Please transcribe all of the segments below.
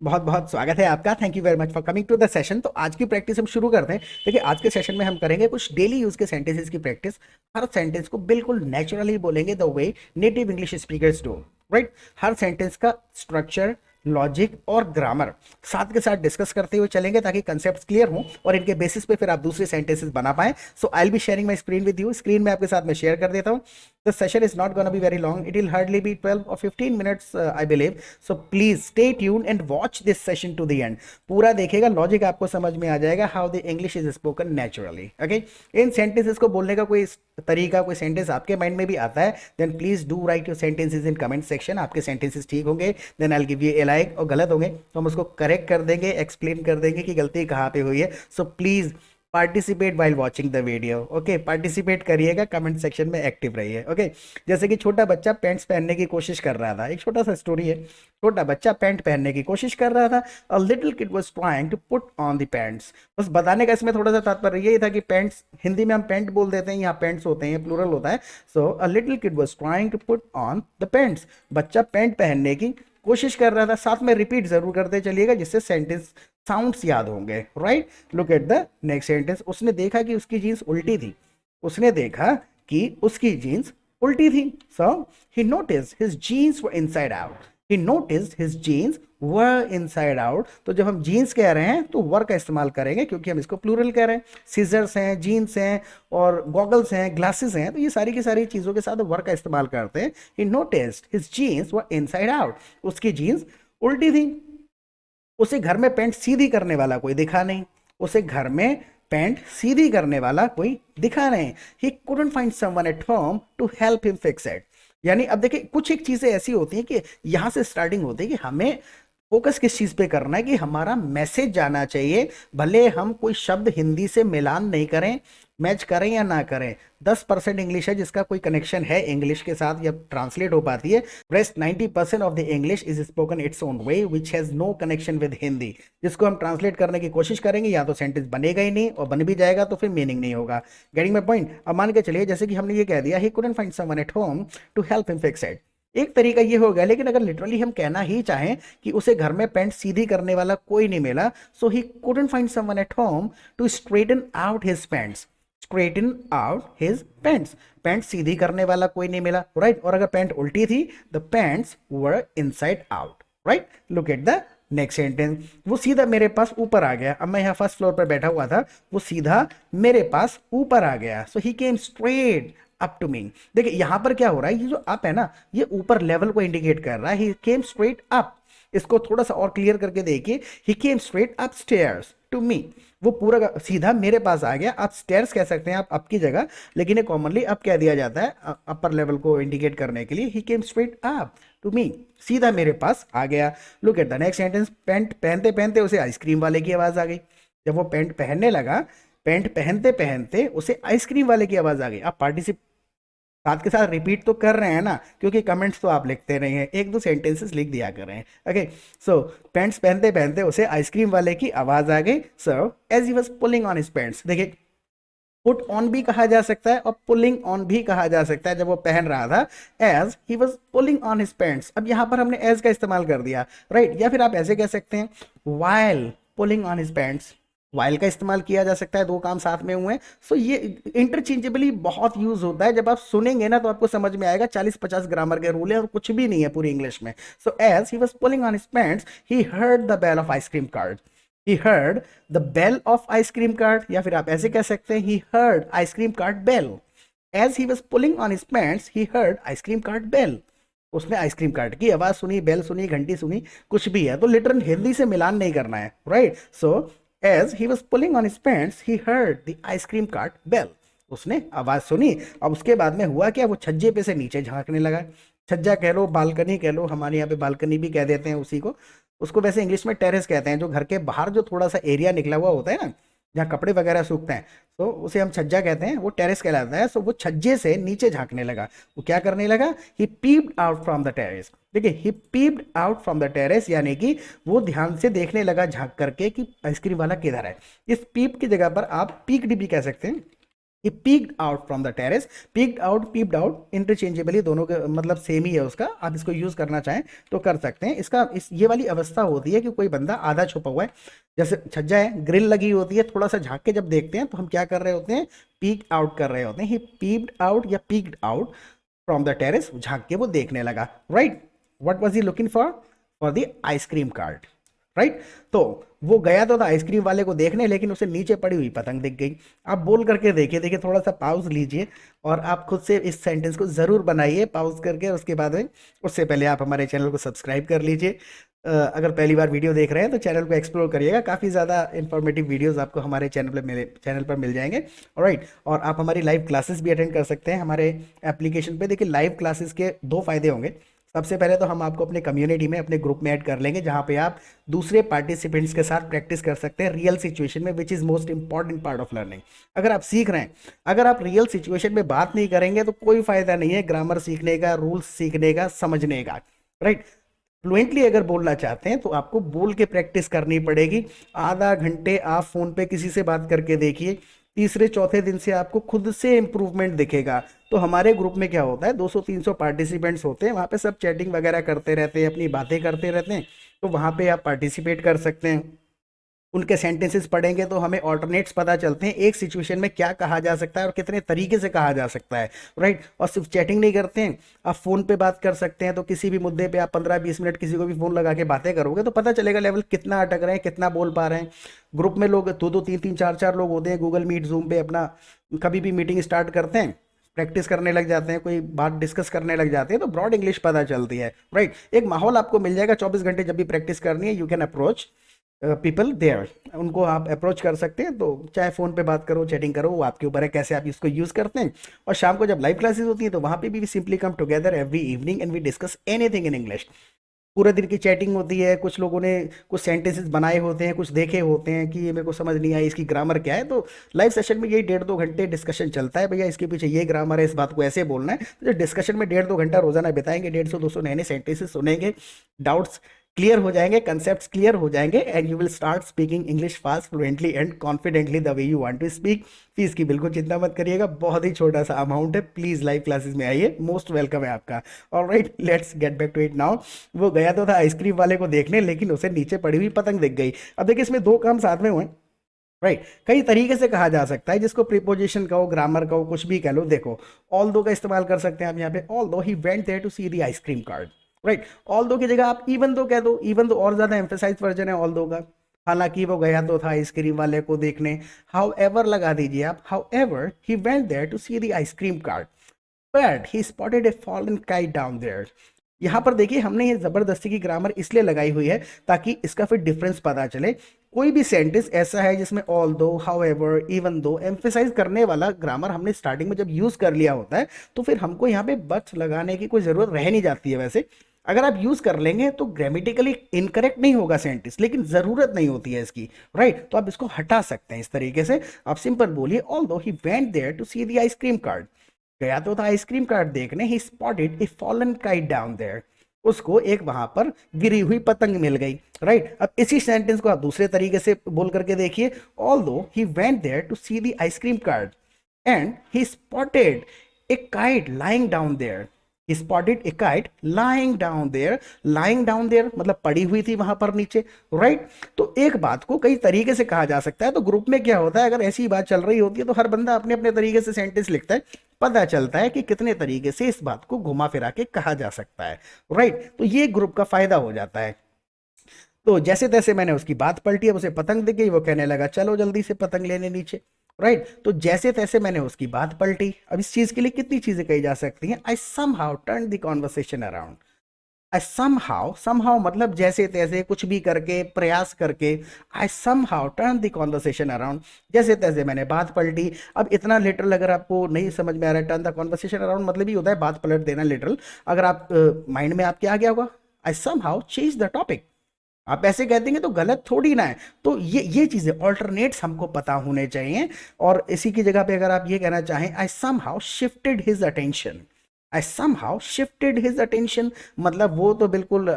बहुत बहुत स्वागत है आपका। Thank you very much for coming to the session. तो आज की प्रैक्टिस हम शुरू करते हैं। देखिए, आज के सेशन में हम करेंगे कुछ डेली यूज के सेंटेंसेस की प्रैक्टिस। हर सेंटेंस को बिल्कुल नेचुरली बोलेंगे, the way native English speakers do. Right. Her sentence का स्ट्रक्चर, लॉजिक और ग्रामर साथ के साथ डिस्कस करते हुए चलेंगे ताकि कंसेप्ट क्लियर हो और इनके बेसिस पे फिर आप दूसरे सेंटेंसेस बना पाए। So I will be sharing my screen with you. Screen में आपके साथ मैं शेयर कर देता हूँ। The session is not gonna be very long, it will hardly be 12 or 15 minutes I believe. So please stay tune and watch this session to the end. पूरा देखिएगा, logic आपको समझ में आ जाएगा, how the English is spoken naturally. Okay. इन sentences को बोलने का कोई तरीका, कोई सेंटेंस आपके माइंड में भी आता है, then please do write your sentences in comment section. आपके सेंटेंसेस ठीक होंगे then I will give you a like, और गलत होंगे तो हम उसको करेक्ट कर देंगे, एक्सप्लेन कर देंगे कि गलती कहाँ पे हुई है। So please participate while watching the video. Okay, participate करिएगा, कमेंट सेक्शन में एक्टिव रहिए। ओके। जैसे कि छोटा बच्चा पैंट्स पहनने की कोशिश कर रहा था, एक छोटा सा स्टोरी है। छोटा बच्चा पैंट पहनने की कोशिश कर रहा था। A little kid was trying to put on the pants. बस बताने का इसमें थोड़ा सा तात्पर्य यही था कि पैंट्स हिंदी में हम पैंट बोल देते हैं, यहाँ पैंट्स होते हैं, प्लूरल होता है। So a little kid was trying to put on the pants. बच्चा पैंट पहनने की कोशिश कर रहा था। साथ में रिपीट जरूर करते चलिएगा जिससे सेंटेंस साउंड्स याद होंगे। Right. Look at the next sentence. उसने देखा कि उसकी जीन्स उल्टी थी। उसने देखा कि उसकी जीन्स उल्टी थी। सो ही notice his jeans were inside out. He notice his jeans were inside out. तो जब हम जीन्स कह रहे हैं तो वर का इस्तेमाल करेंगे क्योंकि हम इसको प्लूरल कह रहे हैं। सीजर्स हैं, जीन्स हैं और गॉगल्स हैं, ग्लासेस हैं, तो ये सारी की सारी चीज़ों के साथ वर का इस्तेमाल करते हैं। He noticed his jeans were inside out. उसकी जीन्स उल्टी थी। उसे घर में पैंट सीधी करने वाला कोई दिखा नहीं। उसे घर में पैंट सीधी करने वाला कोई दिखा नहीं। He couldn't find someone at home to help him fix it. यानी अब देखिए, कुछ एक चीजें ऐसी होती हैं कि यहां से स्टार्टिंग होती है कि हमें फोकस किस चीज पे करना है कि हमारा मैसेज जाना चाहिए। भले हम कोई शब्द हिंदी से मिलान नहीं करें, मैच करें या ना करें। 10% इंग्लिश है जिसका कोई कनेक्शन है इंग्लिश के साथ या ट्रांसलेट हो पाती है। Rest 90% of the English is spoken its own way which has no connection with Hindi. जिसको हम ट्रांसलेट करने की कोशिश करेंगे या तो सेंटेंस बनेगा ही नहीं, और बन भी जाएगा तो फिर मीनिंग नहीं होगा। Getting my point. अब मान के चलिए जैसे कि हमने ये कह दिया, he couldn't find someone at home to help him fix it. एक तरीका ये हो गया, लेकिन अगर लिटरली हम कहना ही चाहें कि उसे घर में पैंट सीधी करने वाला कोई नहीं मिला, so he couldn't find someone at home to straighten out his pants. Straighten out his pants. Pant सीधी करने वाला कोई नहीं मिला। राइट। और अगर पैंट उल्टी थी, the pants were inside out. Right. Look at the next sentence. वो सीधा मेरे पास ऊपर आ गया। अब मैं यहाँ फर्स्ट फ्लोर पर बैठा हुआ था, वो सीधा मेरे पास ऊपर आ गया। सो ही came straight up to me. देखिए यहां पर क्या हो रहा है, ये जो अप है ना, ये ऊपर लेवल को इंडिकेट कर रहा है। He came straight up. इसको थोड़ा सा और क्लियर करके देखिए, he came straight up stairs to me. वो पूरा सीधा मेरे पास आ गया। आप स्टेयर्स कह सकते हैं आप अप की जगह, लेकिन ये कॉमनली अप कह दिया जाता है अपर लेवल को इंडिकेट करने के लिए। ही came straight up to me. सीधा मेरे पास आ गया। Look at the next sentence. Pant पहनते पहनते उसे आइसक्रीम वाले की आवाज आ गई। जब वो पैंट पहनने लगा, पैंट पहनते पहनते उसे आइसक्रीम वाले की आवाज आ गई। आप पार्टिसिप साथ के साथ रिपीट तो कर रहे हैं ना, क्योंकि कमेंट्स तो आप लिखते रहे हैं, एक दो सेंटेंसेस लिख दिया कर रहे हैं। ओके। सो पैंट्स पहनते पहनते उसे आइसक्रीम वाले की आवाज आ गई। So as he was pulling on his pants. देखिए, पुट ऑन भी कहा जा सकता है और पुलिंग ऑन भी कहा जा सकता है। जब वो पहन रहा था, as he was pulling on his pants. अब यहां पर हमने एज का इस्तेमाल कर दिया। राइट। या फिर आप ऐसे कह सकते हैं, while pulling on his pants. While का इस्तेमाल किया जा सकता है, दो काम साथ में हुए। सो ये इंटरचेंजेबली बहुत यूज होता है। जब आप सुनेंगे ना तो आपको समझ में आएगा। 40-50 ग्रामर के रूल है और कुछ भी नहीं है पूरी इंग्लिश में। So as he was pulling on his pants, he heard the bell of ice cream cart. He heard the bell of ice cream cart. या फिर आप ऐसे कह सकते हैं, he heard ice cream cart bell. As he was pulling on his pants, he heard ice cream cart bell. उसने ice cream cart की आवाज सुनी, बेल सुनी, घंटी सुनी, कुछ भी है। तो लिटरल हिंदी से मिलान नहीं करना है। Right. So as he was pulling on his pants, he heard the ice cream cart bell. उसने आवाज सुनी। अब उसके बाद में हुआ क्या, वो छज्जे पे से नीचे झांकने लगा। छज्जा कह लो, बालकनी कह लो, हमारे यहाँ पे बालकनी भी कह देते हैं उसी को। उसको वैसे इंग्लिश में टेरेस कहते हैं, जो घर के बाहर जो थोड़ा सा एरिया निकला हुआ होता है ना, जहाँ कपड़े वगैरह सूखते हैं, तो उसे हम छज्जा कहते हैं, वो टेरेस कहलाता है। सो वो छज्जे से नीचे झांकने लगा। वो क्या करने लगा, he peeped out from the terrace. देखिए, he peeped out from the terrace, यानी कि वो ध्यान से देखने लगा झांक करके कि आइसक्रीम वाला किधर है। इस पीप की जगह पर आप पीक्ड भी कह सकते हैं। He peeked out from the terrace. Peeked out, peeped out interchangeably, दोनों के मतलब सेम ही है उसका, आप इसको यूज करना चाहें तो कर सकते हैं। इसका ये वाली अवस्था होती है कि कोई बंदा आधा छुपा हुआ है, जैसे छज्जा है, ग्रिल लगी होती है, थोड़ा सा झांक के जब देखते हैं तो हम क्या कर रहे होते हैं, पीक आउट कर रहे होते हैं। ही पीप्ड आउट या peaked out from the terrace, झांक के वो देखने लगा, right. What was he looking for? For the ice cream cart, right. तो वो गया तो था आइसक्रीम वाले को देखने, लेकिन उसे नीचे पड़ी हुई पतंग दिख गई। आप बोल करके देखिए, देखिए थोड़ा सा पाउज लीजिए और आप खुद से इस सेंटेंस को जरूर बनाइए पाउज करके। उसके बाद में, उससे पहले आप हमारे चैनल को सब्सक्राइब कर लीजिए। अगर पहली बार वीडियो देख रहे हैं तो चैनल को एक्सप्लोर करिएगा, काफ़ी ज़्यादा इंफॉर्मेटिव वीडियोस आपको हमारे चैनल पर मिल जाएंगे, राइट। और आप हमारी लाइव क्लासेस भी अटेंड कर सकते हैं हमारे एप्लीकेशन पे। देखिए लाइव क्लासेस के दो फायदे होंगे। सबसे पहले तो हम आपको अपने कम्युनिटी में, अपने ग्रुप में ऐड कर लेंगे, जहाँ पे आप दूसरे पार्टिसिपेंट्स के साथ प्रैक्टिस कर सकते हैं रियल सिचुएशन में, which is most important part of learning. अगर आप सीख रहे हैं, अगर आप रियल सिचुएशन में बात नहीं करेंगे तो कोई फायदा नहीं है ग्रामर सीखने का, रूल्स सीखने का, समझने का, राइट। फ्लुएंटली अगर बोलना चाहते हैं तो आपको बोल के प्रैक्टिस करनी पड़ेगी। आधा घंटे आप फोन पे किसी से बात करके देखिए, तीसरे चौथे दिन से आपको खुद से इम्प्रूवमेंट दिखेगा। तो हमारे ग्रुप में क्या होता है, 200-300 पार्टिसिपेंट्स होते हैं, वहाँ पे सब चैटिंग वगैरह करते रहते हैं, अपनी बातें करते रहते हैं। तो वहाँ पे आप पार्टिसिपेट कर सकते हैं। उनके सेंटेंसेस पढ़ेंगे तो हमें ऑल्टरनेट्स पता चलते हैं, एक सिचुएशन में क्या कहा जा सकता है और कितने तरीके से कहा जा सकता है, राइट। और सिर्फ चैटिंग नहीं करते हैं, आप फ़ोन पे बात कर सकते हैं। तो किसी भी मुद्दे पे आप 15-20 मिनट किसी को भी फ़ोन लगा के बातें करोगे तो पता चलेगा लेवल कितना अटक रहे हैं, कितना बोल पा रहे हैं। ग्रुप में लोग 2-2, 3-3, 4-4 लोग होते हैं, गूगल मीट, जूम पे अपना कभी भी मीटिंग स्टार्ट करते हैं, प्रैक्टिस करने लग जाते हैं, कोई बात डिस्कस करने लग जाते हैं, तो ब्रॉड इंग्लिश पता चलती है, राइट। एक माहौल आपको मिल जाएगा 24 घंटे, जब भी प्रैक्टिस करनी है you can approach people there, उनको आप अप्रोच कर सकते हैं। तो चाहे फ़ोन पे बात करो, चैटिंग करो, वो आपके ऊपर है कैसे आप इसको यूज़ करते हैं। और शाम को जब लाइव क्लासेस होती हैं तो वहाँ पे भी simply come together every evening and we discuss anything in English. पूरे दिन की चैटिंग होती है, कुछ लोगों ने कुछ सेंटेंसेस बनाए होते हैं, कुछ देखे होते हैं कि ये मेरे को समझ नहीं आई, इसकी ग्रामर क्या है। तो लाइव सेशन में यही 1.5-2 घंटे डिस्कशन चलता है, भैया इसके पीछे ये ग्रामर है, इस बात को ऐसे बोलना है। तो जो डिस्कशन में 1.5-2 घंटा रोजाना बिताएंगे, 150-200 नए नए सेंटेंसेस सुनेंगे, डाउट्स क्लियर हो जाएंगे, कंसेप्ट्स क्लियर हो जाएंगे, and you will start speaking English fast, fluently and confidently the way you want to speak. Fees की बिल्कुल चिंता मत करिएगा, बहुत ही छोटा सा अमाउंट है, प्लीज लाइव क्लासेस में आइए, मोस्ट वेलकम है आपका। Alright, let's get back to it now. वो गया तो था आइसक्रीम वाले को देखने, लेकिन उसे नीचे पड़ी हुई पतंग दिख गई। अब देखिए इसमें दो काम साथ में हुए, राइट। कई तरीके से कहा जा सकता है, जिसको प्रीपोजिशन कहो, ग्रामर कहो, कुछ भी कह लो। देखो ऑल दो का इस्तेमाल कर सकते हैं आप यहाँ पे, although he went there to see the ice cream cart, right. Although की जगह आप इवन दो कह दो, इवन दो और ज्यादा एम्फेसाइज वर्जन है ऑल दो का। हालांकि वो गया तो था आइसक्रीम वाले को देखने, हाउ एवर लगा दीजिए आप, however he went there to see the ice cream cart but he spotted a fallen kite down there. यहाँ पर देखिए हमने ये जबरदस्ती की ग्रामर इसलिए लगाई हुई है ताकि इसका फिर डिफरेंस पता चले। कोई भी सेंटेंस ऐसा है जिसमें although, however, even though emphasize करने वाला ग्रामर हमने स्टार्टिंग में जब यूज कर लिया होता है तो फिर हमको यहाँ पे बट लगाने की कोई जरूरत रह नहीं जाती है। वैसे अगर आप यूज कर लेंगे तो ग्रामेटिकली इनकरेक्ट नहीं होगा सेंटेंस, लेकिन जरूरत नहीं होती है इसकी, राइट। तो आप इसको हटा सकते हैं इस तरीके से। आप सिंपल बोलिए although he went there to see the ice cream card, गया तो था आइसक्रीम कार्ट देखने, he spotted a fallen kite down there, उसको एक वहां पर गिरी हुई पतंग मिल गई, राइट। अब इसी सेंटेंस को आप दूसरे तरीके से बोल करके देखिए, although he went there to see the ice cream cart and he spotted a kite lying down there, he spotted a kite lying down there, lying down there मतलब पड़ी हुई थी वहां पर नीचे, राइट। तो एक बात को कई तरीके से कहा जा सकता है। तो ग्रुप में क्या होता है, अगर ऐसी बात चल रही होती है तो हर बंदा अपने अपने तरीके से सेंटेंस लिखता है, पता चलता है कि कितने तरीके से इस बात को घुमा फिरा के कहा जा सकता है, राइट। तो ये ग्रुप का फायदा हो जाता है। तो जैसे तैसे मैंने उसकी बात पलटी, अब उसे पतंग दिख गई, वो कहने लगा चलो जल्दी से पतंग लेने नीचे, राइट। तो जैसे तैसे मैंने उसकी बात पलटी। अब इस चीज के लिए कितनी चीजें कही जा सकती हैं, I somehow turn the conversation around. I somehow, somehow मतलब जैसे तैसे, कुछ भी करके, प्रयास करके। I somehow turn the conversation around, जैसे तैसे मैंने बात पलटी। अब इतना लिटरल अगर आपको नहीं समझ में आ रहा है, टर्न द कॉन्वर्सेशन अराउंड मतलब ही होता है बात पलट देना, लिटरल। अगर आप माइंड में आपके आ गया होगा, I somehow change the topic, आप ऐसे कह देंगे तो गलत थोड़ी ना है। तो ये चीजें ऑल्टरनेट्स हमको पता होने चाहिए। और इसी की जगह पे अगर आप ये कहना चाहें, I somehow shifted his attention, I somehow shifted his attention मतलब वो तो बिल्कुल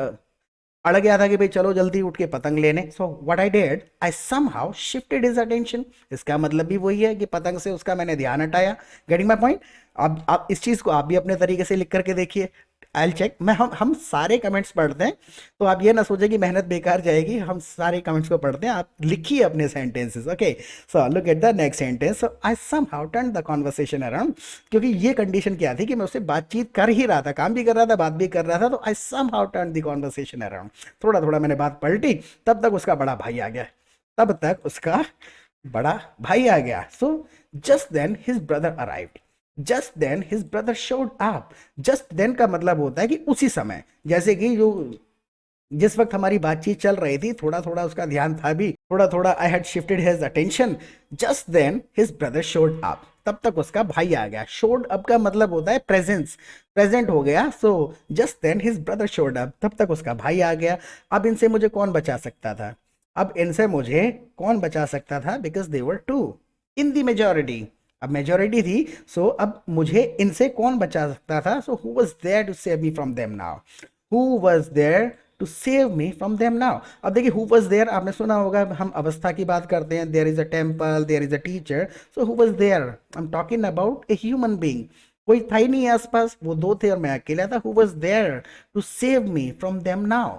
अड़ गया था कि भाई चलो जल्दी उठ के पतंग लेने। So what I did, I somehow shifted his attention. इसका मतलब भी वही है कि पतंग से उसका मैंने ध्यान हटाया। Getting my point. अब आप इस चीज को आप भी अपने तरीके से लिख करके देखिए। आई चेक, मैं हम सारे कमेंट्स पढ़ते हैं, तो आप ये ना सोचे कि मेहनत बेकार जाएगी। हम सारे कमेंट्स को पढ़ते हैं, आप लिखिए अपने sentences. Okay, so look at the next sentence. So I somehow turn the conversation around. क्योंकि ये कंडीशन क्या थी कि मैं उससे बातचीत कर ही रहा था, काम भी कर रहा था, बात भी कर रहा था, तो I somehow turn the conversation around. थोड़ा थोड़ा मैंने बात पलटी, तब तक उसका बड़ा भाई आ गया। तब तक उसका बड़ा भाई आ गया। So just then his brother arrived. Just then his brother showed up. Just then का मतलब होता है कि उसी समय, जैसे कि जो जिस वक्त हमारी बातचीत चल रही थी, थोड़ा थोड़ा उसका ध्यान था भी, थोड़ा थोड़ा I had shifted his attention. Just then his brother showed up, तब तक उसका भाई आ गया। शोड अप का मतलब होता है प्रेजेंस, प्रेजेंट हो गया। So just then his brother showed up, तब तक उसका भाई आ गया। अब इनसे मुझे कौन बचा सकता था? अब इनसे मुझे कौन बचा सकता था? Because they were two in the majority. अब मेजोरिटी थी, सो अब मुझे इनसे कौन बचा सकता था? So who was there to save me from them now? Who was there to save me from them now? अब देखिए, हु वाज देयर आपने सुना होगा, हम अवस्था की बात करते हैं, there is a temple, there is a teacher. So who was there? I am talking about a human being. कोई था ही नहीं आसपास, वो दो थे और मैं अकेला था। Who was there to save me from them now?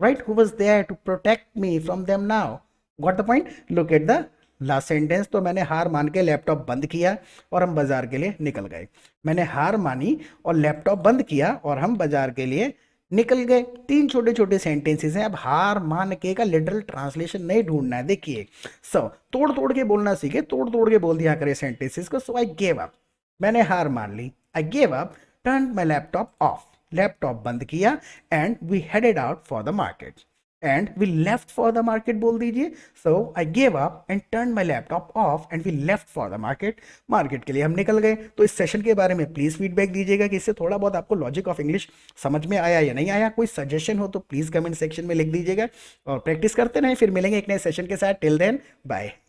Right, who was there to protect me from them now? Got the point? Look at the last sentence. तो मैंने हार मान के लैपटॉप बंद किया और हम बाजार के लिए निकल गए। मैंने हार मानी और लैपटॉप बंद किया और हम बाजार के लिए निकल गए। तीन छोटे छोटे सेंटेंसेस हैं। अब हार मान के का लिटरल ट्रांसलेशन नहीं ढूंढना है। देखिए, सब तोड़ तोड़ के बोलना सीखे, तोड़ तोड़ के बोल दिया करे सेंटेंसेस को। सो आई गेव अप, मैंने हार मान ली। I gave up, turn my laptop off, laptop बंद किया, and we headed out for the market. And we left for the market बोल दीजिए। So I gave up and turn my laptop off and we left for the market. Market के लिए हम निकल गए। तो इस सेशन के बारे में प्लीज फीडबैक दीजिएगा कि इससे थोड़ा बहुत आपको लॉजिक ऑफ इंग्लिश समझ में आया या नहीं आया। कोई सजेशन हो तो प्लीज कमेंट सेक्शन में लिख दीजिएगा और प्रैक्टिस करते रहें। फिर मिलेंगे एक नए सेशन के साथ। Till then, bye.